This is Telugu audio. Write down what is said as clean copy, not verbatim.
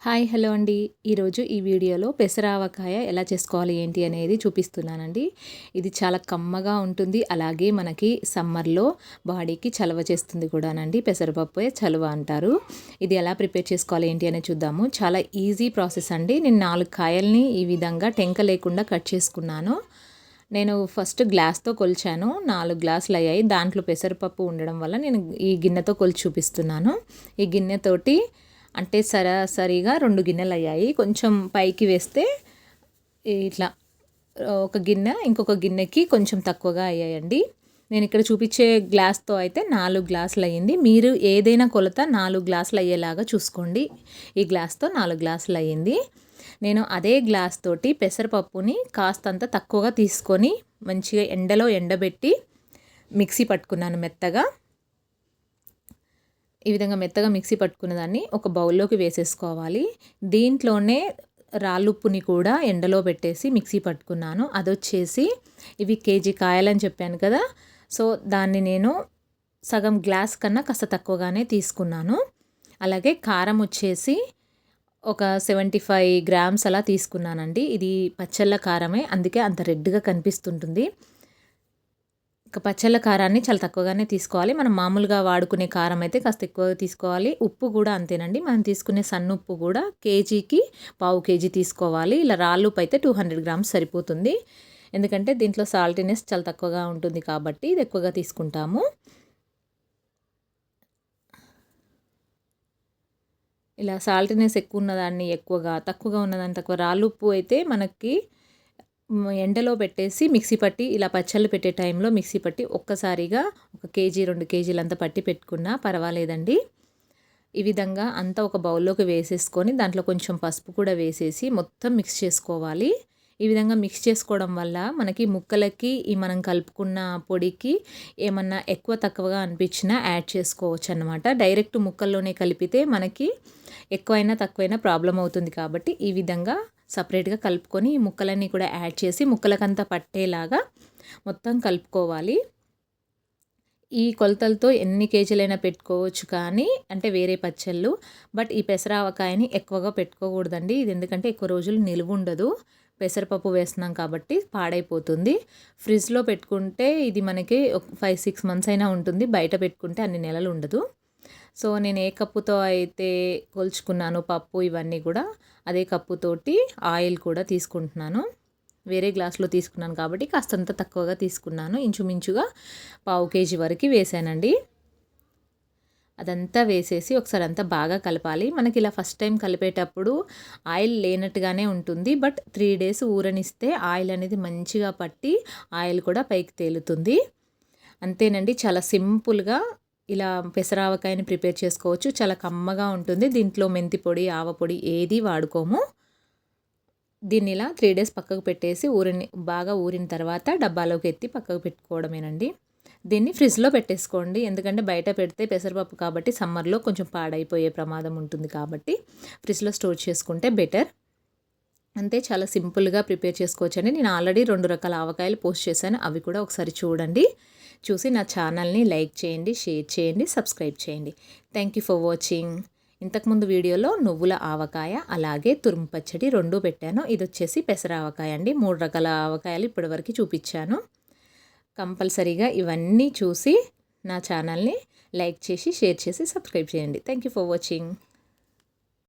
హాయ్ హలో అండి. ఈరోజు ఈ వీడియోలో పెసరావకాయ ఎలా చేసుకోవాలి ఏంటి అనేది చూపిస్తున్నానండి. ఇది చాలా కమ్మగా ఉంటుంది. అలాగే మనకి సమ్మర్లో బాడీకి చలవ చేస్తుంది కూడానండి. పెసరపప్పే చలువ అంటారు. ఇది ఎలా ప్రిపేర్ చేసుకోవాలి ఏంటి అనేది చూద్దాము. చాలా ఈజీ ప్రాసెస్ అండి. నేను 4 కాయల్ని ఈ విధంగా టెంక లేకుండా కట్ చేసుకున్నాను. నేను ఫస్ట్ గ్లాస్తో కొలిచాను. 4 గ్లాసులు అయ్యాయి. దాంట్లో పెసరపప్పు ఉండడం వల్ల నేను ఈ గిన్నెతో కొలిచి చూపిస్తున్నాను. ఈ గిన్నెతోటి అంటే సరాసరిగా 2 గిన్నెలు అయ్యాయి. కొంచెం పైకి వేస్తే ఇట్లా ఒక గిన్నె ఇంకొక గిన్నెకి కొంచెం తక్కువగా అయ్యాయండి. నేను ఇక్కడ చూపించే గ్లాస్తో అయితే 4 గ్లాసులు అయ్యింది. మీరు ఏదైనా కొలత 4 గ్లాసులు అయ్యేలాగా చూసుకోండి. ఈ గ్లాస్తో 4 గ్లాసులు అయ్యింది. నేను అదే గ్లాస్ తోటి పెసరపప్పుని కాస్తంత తక్కువగా తీసుకొని మంచిగా ఎండలో ఎండబెట్టి మిక్సీ పట్టుకున్నాను మెత్తగా. ఈ విధంగా మెత్తగా మిక్సీ పట్టుకున్న దాన్ని ఒక బౌల్లోకి వేసేసుకోవాలి. దీంట్లోనే రాళ్ళుప్పుని కూడా ఎండలో పెట్టేసి మిక్సీ పట్టుకున్నాను. అదొచ్చేసి ఇవి కేజీ కాయలని చెప్పాను కదా, సో దాన్ని నేను సగం గ్లాస్ కన్నా కాస్త తక్కువగానే తీసుకున్నాను. అలాగే కారం వచ్చేసి ఒక 75 గ్రామ్స్ అలా తీసుకున్నానండి. ఇది పచ్చళ్ళ కారమే, అందుకే అంత రెడ్గా కనిపిస్తుంటుంది. ఇక పచ్చళ్ళ కారాన్ని చాలా తక్కువగానే తీసుకోవాలి. మనం మామూలుగా వాడుకునే కారం అయితే కాస్త ఎక్కువగా తీసుకోవాలి. ఉప్పు కూడా అంతేనండి. మనం తీసుకునే సన్నుప్పు కూడా కేజీకి పావు కేజీ తీసుకోవాలి. ఇలా రాళ్ళుప్పు అయితే 200 గ్రామ్స్ సరిపోతుంది. ఎందుకంటే దీంట్లో సాల్టీనెస్ చాలా తక్కువగా ఉంటుంది కాబట్టి ఇది ఎక్కువగా తీసుకుంటాము. ఇలా సాల్టీనెస్ ఎక్కువ ఉన్నదాన్ని ఎక్కువగా, తక్కువగా ఉన్నదాన్ని తక్కువ. రాళ్ళుప్పు అయితే మనకి ఎండలో పెట్టేసి మిక్సీ పట్టి ఇలా పచ్చళ్ళు పెట్టే టైంలో మిక్సీ పట్టి ఒక్కసారిగా 1 కేజీ 2 కేజీలంతా పట్టి పెట్టుకున్నా పర్వాలేదండి. ఈ విధంగా అంతా ఒక బౌల్లోకి వేసేసుకొని దాంట్లో కొంచెం పసుపు కూడా వేసేసి మొత్తం మిక్స్ చేసుకోవాలి. ఈ విధంగా మిక్స్ చేసుకోవడం వల్ల మనకి ముక్కలకి ఈ మనం కలుపుకున్న పొడికి ఏమన్నా ఎక్కువ తక్కువగా అనిపించినా యాడ్ చేసుకోవచ్చు అన్నమాట. డైరెక్ట్ ముక్కల్లోనే కలిపితే మనకి ఎక్కువైనా తక్కువైనా ప్రాబ్లం అవుతుంది కాబట్టి ఈ విధంగా సపరేట్గా కలుపుకొని ఈ ముక్కలన్నీ కూడా యాడ్ చేసి ముక్కలకంతా పట్టేలాగా మొత్తం కలుపుకోవాలి. ఈ కొలతలతో ఎన్ని కేజీలైనా పెట్టుకోవచ్చు కానీ అంటే వేరే పచ్చళ్ళు. బట్ ఈ పెసరావకాయని ఎక్కువగా పెట్టుకోకూడదండి. ఇది ఎందుకంటే ఎక్కువ రోజులు నిలువ ఉండదు. పెసరపప్పు వేస్తున్నాం కాబట్టి పాడైపోతుంది. ఫ్రిడ్జ్లో పెట్టుకుంటే ఇది మనకి 5-6 మంత్స్ అయినా ఉంటుంది. బయట పెట్టుకుంటే అన్ని నెలలు ఉండదు. సో నేను ఏ కప్పుతో అయితే కొలుచుకున్నాను పప్పు ఇవన్నీ కూడా అదే కప్పుతోటి ఆయిల్ కూడా తీసుకుంటున్నాను. వేరే గ్లాస్లో తీసుకున్నాను కాబట్టి కాస్తంత తక్కువగా తీసుకున్నాను. ఇంచుమించుగా పావు కేజీ వరకు వేసానండి. అదంతా వేసేసి ఒకసారి అంతా బాగా కలపాలి. మనకి ఇలా ఫస్ట్ టైం కలిపేటప్పుడు ఆయిల్ లేనట్టుగానే ఉంటుంది. బట్ 3 డేస్ ఊరనిస్తే ఆయిల్ అనేది మంచిగా పట్టి ఆయిల్ కూడా పైకి తేలుతుంది. అంతేనండి, చాలా సింపుల్గా ఇలా పెసరావకాయని ప్రిపేర్ చేసుకోవచ్చు. చాలా కమ్మగా ఉంటుంది. దీంట్లో మెంతి పొడి, ఆవ పొడి ఏది వాడుకోము. దీన్ని ఇలా 3 డేస్ పక్కకు పెట్టేసి బాగా ఊరిన తర్వాత డబ్బాలోకి ఎత్తి పక్కకు పెట్టుకోవడమేనండి. దీన్ని ఫ్రిడ్జ్లో పెట్టేసుకోండి. ఎందుకంటే బయట పెడితే పెసరపప్పు కాబట్టి సమ్మర్లో కొంచెం పాడైపోయే ప్రమాదం ఉంటుంది కాబట్టి ఫ్రిడ్జ్లో స్టోర్ చేసుకుంటే బెటర్. అంతే, చాలా సింపుల్గా ప్రిపేర్ చేసుకోవచ్చండి. నేను ఆల్రెడీ 2 రకాల ఆవకాయలు పోస్ట్ చేశాను. అవి కూడా ఒకసారి చూడండి. చూసి నా ఛానల్ని లైక్ చేయండి, షేర్ చేయండి, సబ్స్క్రైబ్ చేయండి. Thank you for watching. ఇంతకుముందు వీడియోలో నువ్వుల ఆవకాయ అలాగే తురుము పచ్చడి 2 పెట్టాను. ఇది వచ్చేసి పెసర ఆవకాయ అండి. 3 రకాల ఆవకాయలు ఇప్పటివరకు చూపించాను. కంపల్సరీగా ఇవన్నీ చూసి నా ఛానల్ని లైక్ చేసి షేర్ చేసి సబ్స్క్రైబ్ చేయండి. Thank you for watching.